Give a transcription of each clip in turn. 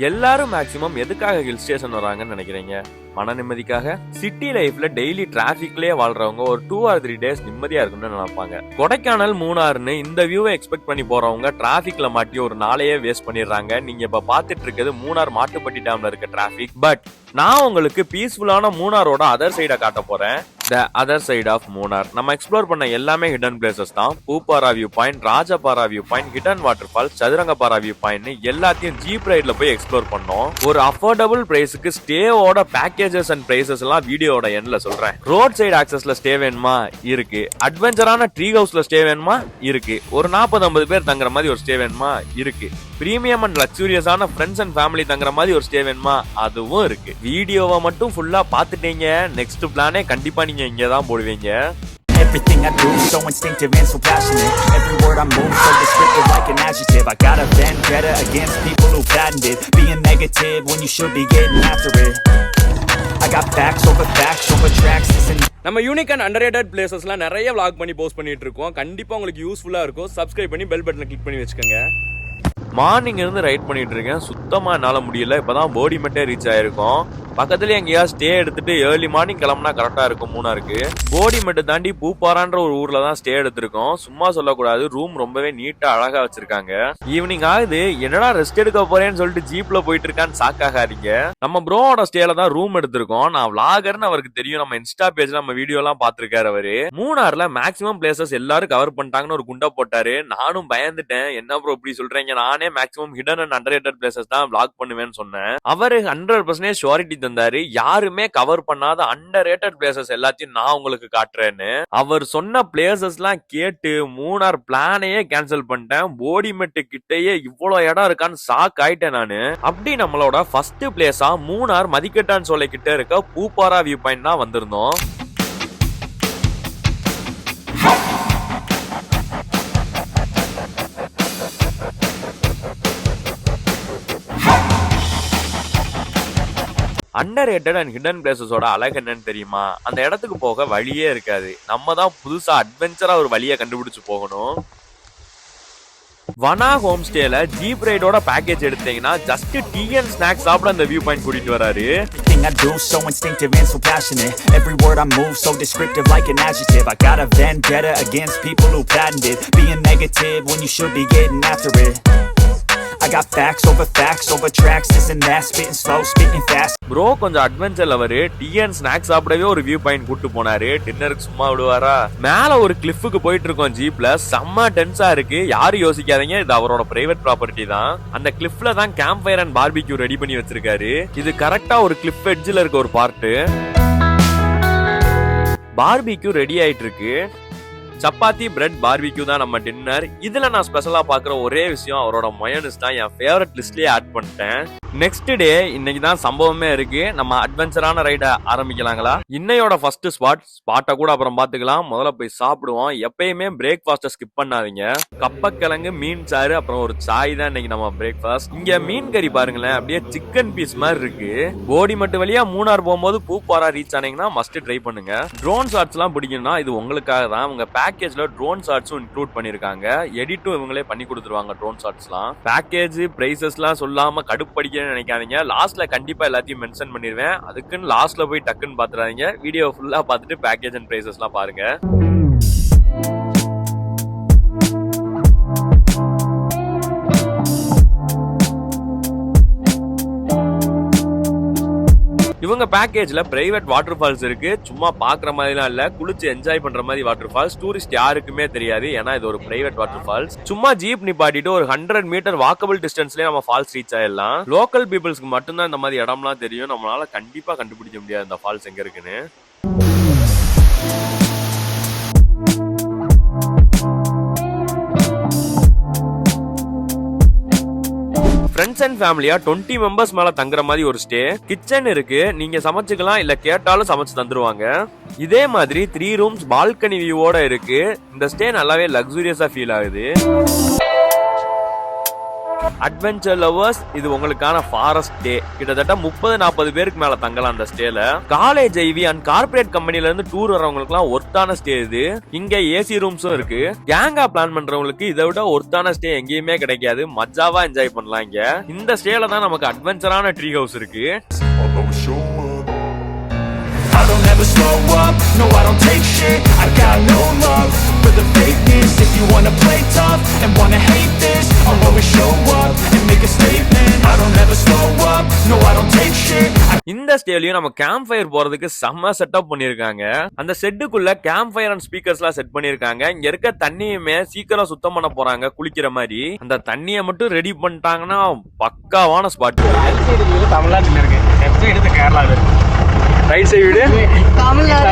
எல்லாரும் மேக்ஸிமம் எதுக்காக hill station வராங்கன்னு நினைக்கிறீங்க? மன நிம்மதிக்காக. சிட்டி லைஃப்ல டெய்லி டிராபிக்லயே வாழ்றவங்க ஒரு 2 or 3 days நிம்மதியா இருக்கும்னு நினைப்பாங்க. கொடைக்கானல், மூணாறுன்னு இந்த வியூவை எக்ஸ்பெக்ட் பண்ணி போறவங்க டிராபிக்ல மாட்டி ஒரு நாளையே வேஸ்ட் பண்ணிடுறாங்க. நீங்க இப்ப பாத்துட்டு இருக்கிறது மூணார் மாட்டுப்பட்டி டேம்ல இருக்க டிராபிக். பட் நான் உங்களுக்கு பீஸ்ஃபுல்லான மூணாரோட அதர் சைட காட்ட போறேன். The other side of Munnar. நம்ம எக்ஸ்ப்ளோர் பண்ண எல்லாமே ஹிடன் பிளேசஸ் தான். Pooppara view point, Rajapara view point, hidden waterfalls, Chathurangapara view point எல்லாத்தையும் ஜீப் ரைட்ல போய் எக்ஸ்ப்ளோர் பண்ணோம். ஒரு அஃபோர்டபுள் பிரைஸுக்கு ஸ்டேவோட பேக்கேஜஸ் அண்ட் பிரைசஸ் எல்லாம் வீடியோட எண்ட்ல சொல்றேன். ரோட் சைடு ஆக்சஸ்ல ஸ்டே வேணுமா? இருக்கு. அட்வென்ச்சரான ட்ரீ ஹவுஸ்ல ஸ்டே வேணுமா? இருக்கு. ஒரு 40-50 பேர் தங்குற மாதிரி ஒரு ஸ்டே வேணுமா? இருக்கு. பிரீமியம் அண்ட் லக்ஸூரியஸான ஃப்ரெண்ட்ஸ் அண்ட் ஃபேமிலி தங்குற மாதிரி ஒரு ஸ்டே வேணுமா? அதுவும் இருக்கு. வீடியோவை மட்டும் ஃபுல்லா பாத்துட்டீங்க, நெக்ஸ்ட் பிளானே கண்டிப்பா நீங்க இங்க தான் போடுவீங்க. Everything I do, so instinctive and so passionate. Every word I move, so descriptive like an adjective. I got a vendetta against people who patented being negative when you should be getting after it. I got facts over tracks. நம்ம unique and underrated பிளேசஸ்லாம் நிறைய vlog பண்ணி post பண்ணிட்டு இருக்கோம். கண்டிப்பா உங்களுக்கு யூஸ்ஃபுல்லா இருக்கும். Subscribe பண்ணி பெல் பட்டனை கிளிக் பண்ணி வச்சுக்கோங்க. மார்னிங் இருந்து ரைட் பண்ணிட்டு இருக்கேன். சுத்தமா என்னால முடியல. இப்பதான் போடிமெட்டே ரீச் ஆயிருக்கோம். பக்கத்துல எங்கேயா ஸ்டே எடுத்துட்டு ஏர்லி மார்னிங் கிளம்புனா கரெக்டா இருக்கும். மூணாருக்கு போடிமெட்டு தாண்டி பூப்பாரான்ற ஒரு ஊர்ல தான் ஸ்டே எடுத்திருக்கோம். சும்மா சொல்லக்கூடாது, ரூம் ரொம்பவே நீட்டா அழகா வச்சிருக்காங்க. ஈவினிங் ஆகுது, என்னடா ரெஸ்ட் எடுக்க போறேன்னு சொல்லிட்டு ஜீப்ல போயிட்டு இருக்கான்னு சாக்காகாதீங்க. நம்ம ப்ரோவோட ஸ்டேல தான் ரூம் எடுத்திருக்கோம். நான் விளாகர்னு அவருக்கு தெரியும். நம்ம இன்ஸ்டா பேஜ்ல நம்ம வீடியோ எல்லாம் பாத்துருக்காரு அவரு. மூணாறுல மேக்ஸிமம் பிளேசஸ் எல்லாரும் கவர் பண்ணிட்டாங்கன்னு ஒரு குண்டா போட்டாரு. நானும் பயந்துட்டேன், என்ன ப்ரோ இப்படி சொல்றீங்க? நானே maximum hidden and underrated places தான் vlog பண்ணுவேன்னு சொன்னேன். அவரு 100% ஷுவாரிட்டி தந்தாரு. யாருமே கவர் பண்ணாத அண்டர்ரேட்டட் பிளேசஸ் எல்லாத்தையும் நான் உங்களுக்கு காட்டுறேன்னு. அவர் சொன்ன பிளேசஸ் எல்லாம் கேட்டு மூணார் பிளானையே கேன்சல் பண்ணிட்டேன். போடிமெட்டு கிட்டயே இவ்வளவு இடம் இருக்கான்னு ஷாக் ஆயிட்டேன் நானு. அப்படி நம்மளோட ஃபர்ஸ்ட் பிளேஸா மூணார் மதிக்கட்டான் சோலை கிட்ட இருக்க பூப்பாரா வியூ பாயிண்ட் தான் வந்திருந்தோம். அண்டர்ரேட்டட் அண்ட் ஹிடன் பிளேசஸோட அழகு என்னன்னு தெரியுமா? அந்த இடத்துக்கு போக வழியே இருக்காது. நம்ம தான் புதுசா அட்வென்ச்சரா ஒரு வழியை கண்டுபிடிச்சு போகணும். வனா ஹோம் ஸ்டேல ஜீப் ரைடோட பேக்கேஜ் எடுத்தீங்கன்னா ஜஸ்ட் டீ அண்ட் ஸ்நாக்ஸ் சாப்பிட அந்த வியூ பாயிண்ட் கூட்டிட்டு வராரு. I do, so instinctive and so passionate. Every word I move, so descriptive like an adjective. I got a vendetta against people who patented being negative when you should be getting after it. I got facts over tracks, this and that, spitting slow, spitting fast. Bro கொஞ்சம் adventure lover. Tea and snacks சாப்பிடவே ஒரு view point கூட்டு போனாரு. டின்னருக்கு சும்மா விடுவாரா? மேல ஒரு கிளிஃபுக்கு போயிட்டு இருக்கோம் ஜீப்ல. செம்ம டென்ஸா இருக்கு. யாரும் யோசிக்காதீங்க, இது அவரோட பிரைவேட் ப்ராப்பர்ட்டி தான். அந்த கிளிஃப்ல தான் camp fire and barbecue ready பண்ணி வச்சிருக்காரு. இது கரெக்டா ஒரு கிளிஃப் எட்ஜ்ல இருக்க ஒரு பார்ட். பார்பிக்யூ ரெடி ஆயிட்டு இருக்கு. சப்பாத்தி, பிரெட், பார்பிக்யூ தான் நம்ம டின்னர். இதுல நான் ஸ்பெஷலா பாக்குற ஒரே விஷயம் அவரோட மயோனிஸ் தான். என் ஃபேவரட் லிஸ்ட்லயே ஆட் பண்ணிட்டேன். நெக்ஸ்ட் டே இன்னைக்கு தான் சம்பவமே இருக்கு. நம்ம அட்வென்ச்சரான ரைட ஆரம்பிக்கலாங்களா? இன்னையோட ஃபர்ஸ்ட் ஸ்பாட்டை கூட அப்புறம் பாத்துக்கலாம். முதல்ல போய் சாப்பிடுவோம். எப்பயுமே பிரேக்ஃபாஸ்ட ஸ்கிப் பண்ணாதீங்க. கப்பக்கிழங்கு, மீன் சாறு, அப்புறம் ஒரு சாய் தான் இன்னைக்கு நம்ம பிரேக்ஃபாஸ்ட். இங்க மீன் கறி பாருங்களேன், அப்படியே சிக்கன் பீஸ் மாதிரி இருக்கு. போடிமெட்டு வழியா மூணார் போகும்போது பூப்பாரா ரீச் ஆனீங்கன்னா மஸ்ட் ட்ரை பண்ணுங்க. ட்ரோன் ஷாட்ஸ் எல்லாம் பிடிக்கும்னா இது உங்களுக்காக தான். உங்க பேக்கேஜ்ல ட்ரோன் ஷாட்ஸும் இன்க்ளூட் பண்ணிருக்காங்க. எடிட்டும் இவங்களே பண்ணி கொடுத்துருவாங்க. ட்ரோன் ஷாட்ஸ்லாம் பேக்கேஜ் பிரைசஸ்லாம் சொல்லாம கடுப்படிக்க நினைக்காதீங்க. லாஸ்ட்ல கண்டிப்பா எல்லாத்தையும் மென்ஷன் பண்ணிருவேன். அதுக்குன்னு லாஸ்ட்ல போய் டக்குன்னு பாத்துறாதீங்க. வீடியோ ஃபுல்லா பார்த்துட்டு பேக்கேஜ் அண்ட் பிரைசஸ்லாம் பாருங்க. இவங்க பேக்கேஜ்ல பிரைவேட் வாட்டர் ஃபால்ஸ் இருக்கு. சும்மா பாக்குற மாதிரிலாம் இல்ல, குளிச்சு என்ஜாய் பண்ற மாதிரி வாட்டர் ஃபால்ஸ். டூரிஸ்ட் யாருக்குமே தெரியாது, ஏன்னா இது ஒரு பிரைவேட் வாட்டர் ஃபால்ஸ். சும்மா ஜீப் நிப்பாட்டிட்டு ஒரு 100 மீட்டர் வாக்கபிள் டிஸ்டன்ஸ்லயே நம்ம ஃபால்ஸ் ரீச் ஆயிடலாம். லோக்கல் பீப்புள்ஸ்க்கு மட்டும்தான் இந்த மாதிரி இடம்லாம் தெரியும். நம்மளால கண்டிப்பா கண்டுபிடிக்க முடியாது இந்த ஃபால்ஸ் எங்க இருக்குன்னு. ஃப்ரெண்ட்ஸ் அண்ட் ஃபேமிலியா 20 மெம்பர்ஸ் மேல தங்குற மாதிரி ஒரு ஸ்டே. கிச்சன் இருக்கு, நீங்க சமைச்சுக்கலாம், இல்ல கேட்டாலும் சமைச்சு தந்துருவாங்க. இதே மாதிரி 3 ரூம்ஸ் பால்கனி வியூவோட இருக்கு. இந்த ஸ்டே நல்லாவே லக்ஸூரியஸா ஃபீல் ஆகுது. அட்வென்ச்சர் லவர்ஸ், இது உங்களுக்கான ஃபாரஸ்ட் டே. கிட்டத்தட்ட 30-40 பேருக்கு மேல தங்கலாம் அந்த ஸ்டேல. காலேஜ் ஐவி அண்ட் கார்பரேட் கம்பெனில இருந்து டூர் வரவங்களுக்கு எல்லாம் ஒர்த்தான ஸ்டே இது. இங்க ஏசி ரூம்ஸும் இருக்கு. கேங்கா பிளான் பண்றவங்களுக்கு இதை விட ஒர்த்தான ஸ்டே எங்கேயுமே கிடைக்காது. மஜாவா என்ஜாய் பண்ணலாம் இங்க. இந்த ஸ்டேல தான் நமக்கு அட்வென்ச்சரான ட்ரீ ஹவுஸ் இருக்கு. I don't ever slow up, no I don't take shit. I got no love for the fakeness. If you wanna play tough and wanna hate this, I'll always show up and make a statement. I don't ever slow up, no I don't take shit. இந்த ஸ்டேலையும் நம்ம camp fire போறதுக்கு செம்ம setup பண்ணிருக்காங்க. அந்த செட்டுக்குள்ள camp fire and speakers எல்லாம் set பண்ணிருக்காங்க. இங்க இருக்க தண்ணியுமே சீக்கிரம் சுத்தம் பண்ண போறாங்க குளிக்கிற மாதிரி. அந்த தண்ணியை மட்டும் ரெடி பண்ணிட்டாங்கன்னா பக்காவான ஸ்பாட். தமிழ்நாட்டில் இருக்கு, லெஃப்ட் சைடு கேரளாவில் இருக்கு. Right side Tamil Nadu,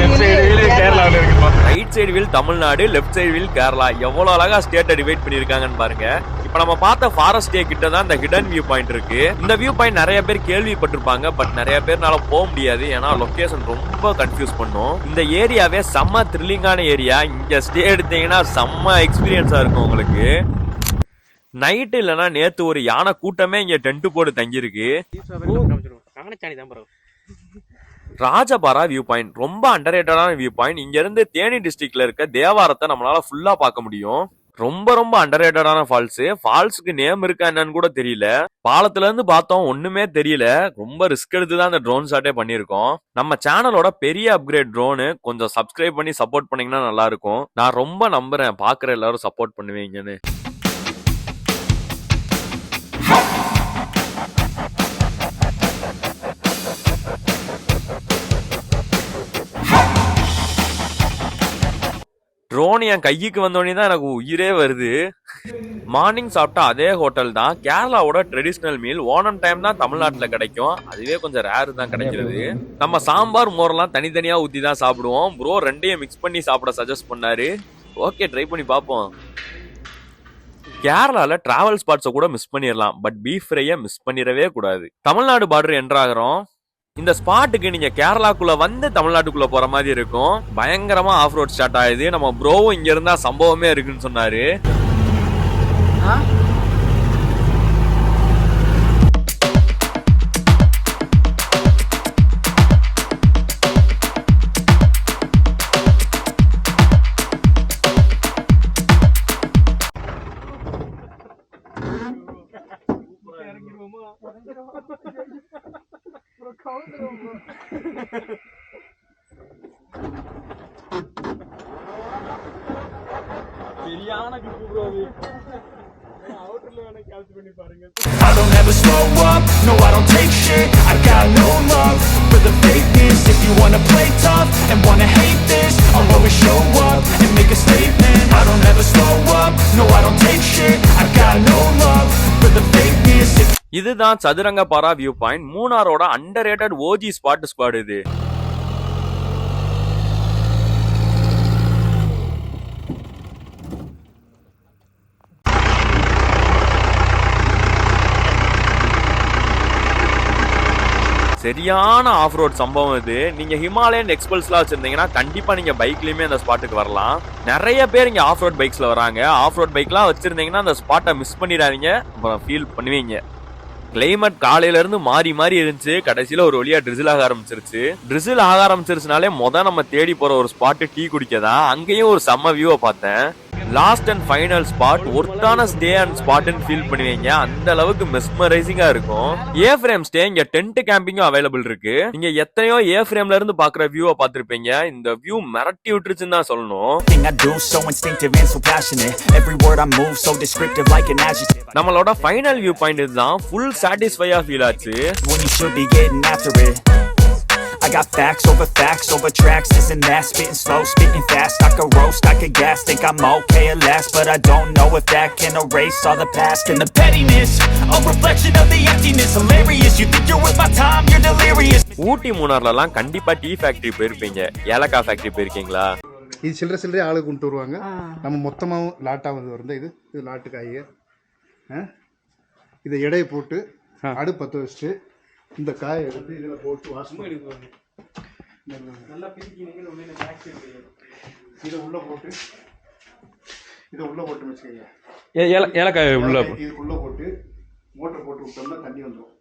left side wheel கேரளாவில் இருக்கு. Right side wheel Tamil Nadu, left side wheel Kerala. எவ்வளவு அழகா ஸ்டேட்டை டிவைட் பண்ணிருக்காங்கன்னு பாருங்க. இப்ப நம்ம பார்த்த ஃபாரஸ்ட் டே கிட்ட தான் இந்த ஹிடன் வியூ பாயிண்ட் இருக்கு. இந்த வியூ பாயிண்ட் நிறைய பேர் கேள்விப்பட்டிருப்பாங்க, பட் நிறைய பேர்னால போக முடியாது. ஏன்னா லொகேஷன் ரொம்ப கன்ஃபியூஸ் பண்ணும். இந்த ஏரியாவே செம்ம த்ரில்லிங்கான ஏரியா. இங்க ஸ்டே எடுத்தீங்கன்னா செம்ம எக்ஸ்பீரியன்ஸா இருக்கும் உங்களுக்கு. நைட் இல்லைன்னா நேத்து ஒரு யானை கூட்டமே இங்க டென்ட் போட்டு தங்கியிருக்கு. ராஜபாரா வியூ பாயிண்ட் ரொம்ப அண்டர்ரேட்டடான வியூ பாயிண்ட். இங்க இருந்து தேனி டிஸ்ட்ரிக்ட்ல இருக்க தேவாரத்தை நம்மளால ஃபுல்லா பார்க்க முடியும். ரொம்ப ரொம்ப அண்டர்ரேட்டடான ஃபால்ஸ். ஃபால்ஸுக்கு நேம் இருக்கா என்னன்னு கூட தெரியல. பாலத்துல இருந்து பார்த்தோம், ஒண்ணுமே தெரியல. ரொம்ப ரிஸ்க் எடுத்து தான் அந்த ட்ரோன் ஷாட்டே பண்ணிருக்கோம். நம்ம சேனலோட பெரிய அப்கிரேட் ட்ரோனு. கொஞ்சம் சப்ஸ்கிரைப் பண்ணி சப்போர்ட் பண்ணீங்கன்னா நல்லா இருக்கும். நான் ரொம்ப நம்புறேன் பாக்குற எல்லாரும் சப்போர்ட் பண்ணுவீங்கன்னு. ட்ரோன் என் கைக்கு வந்தோடனே தான் எனக்கு உயிரே வருது. மார்னிங் சாப்பிட்டா அதே ஹோட்டல் தான். கேரளாவோட ட்ரெடிஷ்னல் மீல் ஓணம் டைம் தான் தமிழ்நாட்டுல கிடைக்கும். அதுவே கொஞ்சம் ரேர் தான் கிடைக்கிறது. நம்ம சாம்பார் மோரெல்லாம் தனித்தனியா ஊத்தி தான் சாப்பிடுவோம். ப்ரோ ரெண்டையும் மிக்ஸ் பண்ணி சாப்பிட சஜஸ்ட் பண்ணாரு. ஓகே, ட்ரை பண்ணி பார்ப்போம். கேரளால டிராவல் ஸ்பாட்ஸை கூட மிஸ் பண்ணிடலாம், பட் பீஃப் ஃப்ரையை மிஸ் பண்ணிடவே கூடாது. தமிழ்நாடு பார்டர் என்ட்ராகிறோம். இந்த ஸ்பாட்டுக்கு நீங்க கேரளாக்குள்ள வந்து தமிழ்நாட்டுக்குள்ள போற மாதிரி இருக்கும். பயங்கரமா ஆஃப் ரோட் ஸ்டார்ட் ஆகுது. நம்ம ப்ரோவும் இங்க இருந்தா சம்பவமே இருக்குன்னு சொன்னாரு. I don't ever slow up, no I don't take shit. I got no love for the fakeness. If you wanna play tough and wanna hate this, I'll always show up and make a statement. I don't ever slow up, no I don't take shit. I got no love for the fakeness. இதுதான் Chathurangapara view point. மூணாரோட underrated OG spot இது. சரியான of road சம்பவம் இது. நீங்க Himalayan எக்ஸ்பல்ஸ்லாம் வச்சிருந்தீங்கன்னா கண்டிப்பா நீங்க பைக்லயுமே அந்த ஸ்பாட்டுக்கு வரலாம். நிறைய பேர் இங்க ஆஃப் ரோட் பைக்ஸ்ல வராங்க. ஆஃப் ரோட் பைக்லாம் வச்சிருந்தீங்கன்னா அந்த ஸ்பாட்டை மிஸ் பண்ணிடாதீங்க, அப்புறம் ஃபீல் பண்ணுவீங்க. கிளைமேட் காலையில இருந்து மாறி மாறி இருந்துச்சு. கடைசியில ஒரு வழியா ட்ரிசில் ஆக ஆரம்பிச்சிருச்சு. ட்ரிசில் ஆக ஆரம்பிச்சிருச்சுனாலே நம்ம தேடி போற ஒரு ஸ்பாட் டீ குடிக்கதான். அங்கேயும் ஒரு செம்ம வியூவை பார்த்தேன். லாஸ்ட் அண்ட் ஃபைனல் ஸ்பாட் ஒர்த்தான ஸ்டே அண்ட் ஸ்பாட்னு ஃபீல் பண்ணுவீங்க. அந்த அளவுக்கு மெஸ்மரைசிங்கா இருக்கும். ஏ ஃப்ரேம் ஸ்டே இங்க டென்ட் கேம்பிங்கும் அவைலபிள் இருக்கு. நீங்க எத்தனையோ ஏ ஃப்ரேம்ல இருந்து பாக்குற வியூவை பார்த்திருப்பீங்க. இந்த வியூ மிரட்டி விட்டுருச்சுன்னு தான் சொல்லணும். நம்மளோட ஃபைனல் வியூ பாயிண்ட் இதுதான். ஃபுல் சாட்டிஸ்ஃபையா ஃபீல் ஆச்சு. I got facts over tracks, this and that, spitting slow, spitting fast. I could roast, I could gas, think I'm okay at last, but I don't know if that can erase all the past. And the pettiness, a reflection of the emptiness, hilarious. You think you're worth my time, you're delirious. ஊட்டி மூணார்லாம் கண்டிப்பா tea factory போயிருப்பீங்க. ஏலக்காய் factory போயிருக்கீங்களா? இது சில்லறை ஆளு கொண்டு வருவாங்க. நம்ம மொத்தமாகவும் லாட்டாக வருது. இது லாட்டு காய். இதை எடையை போட்டு அடுப்பு பற்ற வச்சுட்டு இந்த காயை எடுத்து இதில் போட்டு வாஷ் பண்ணி இதை உள்ளே போட்டு வச்சுக்கோங்க. ஏலக்காய் உள்ள இதுக்குள்ளே போட்டு போட்டு விட்டோம்னா தண்ணி வந்துடும்.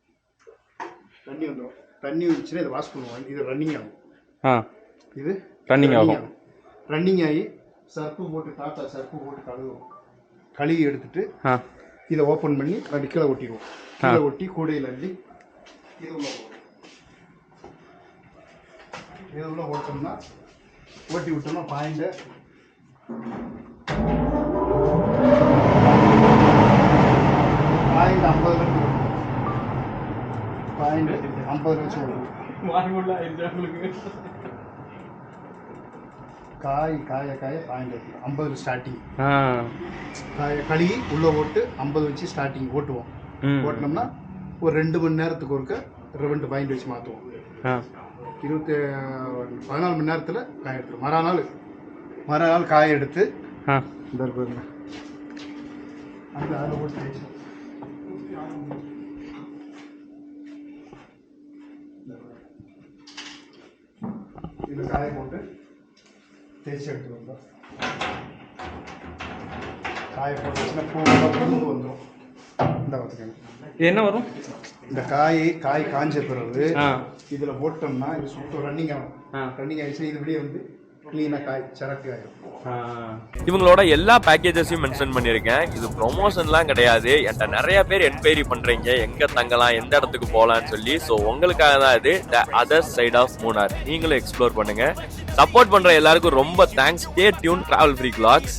தண்ணி வந்துச்சுன்னா இதை வாஷ் பண்ணுவோம். இது ரன்னிங் ஆகும். இது ரன்னிங் ஆகி சர்ப்பு போட்டு கழுவுவோம். கழுவி எடுத்துட்டு இதை ஓப்பன் பண்ணி அப்படி கீழே ஒட்டிடுவோம். கீழே ஒட்டி கூடையில் அள்ளி இது உள்ள போடுவோம். இது உள்ள ஓட்டோம்னா ஓட்டி விட்டோம்னா பாயிண்ட் 50 வச்சு காய பாயிண்ட் 50 ஸ்டார்டிங். கழுவி உள்ள ஓட்டு 50 வச்சு ஸ்டார்டிங் ஓட்டுவோம். ஓட்டினோம்னா ஒரு 2 மணி நேரத்துக்கு ஒருக்க 2 பாயிண்ட் வச்சு மாற்றுவோம். 14 மணி நேரத்தில் காய எடுத்துரும். மறுநாள் காய எடுத்து இந்த பாருங்க அந்த அதில் ஓட்டு தேய்ச்சி இதில் காய போட்டு தேய்ச்சி எடுத்து வந்தோம். காய போட்டுச்சுன்னா பூண்டு வந்துடும். இந்த பார்த்துக்கங்க என்ன வரும்? இந்த காய் காஞ்ச பிறகு இதில் போட்டோம்னா இது சுத்தம் ரன்னிங் ஆகும். ரன்னிங் ஆகிடுச்சுன்னா இது வெளியே வந்து க்ளீனாக காய் சரக்கு ஆகிடும். இவங்களோட எல்லா பேக்கேஜஸையும் மென்ஷன் பண்ணியிருக்கேன். இது ப்ரொமோஷன்லாம் கிடையாது. என்கிட்ட நிறைய பேர் என்கொயரி பண்றீங்க எங்க தங்கலாம், எந்த இடத்துக்கு போகலான்னு சொல்லி. ஸோ உங்களுக்காக தான் இது the other side of Munnar. நீங்களும் எக்ஸ்ப்ளோர் பண்ணுங்க. சப்போர்ட் பண்ற எல்லாருக்கும் ரொம்ப thanks. Stay tuned travel free vlogs.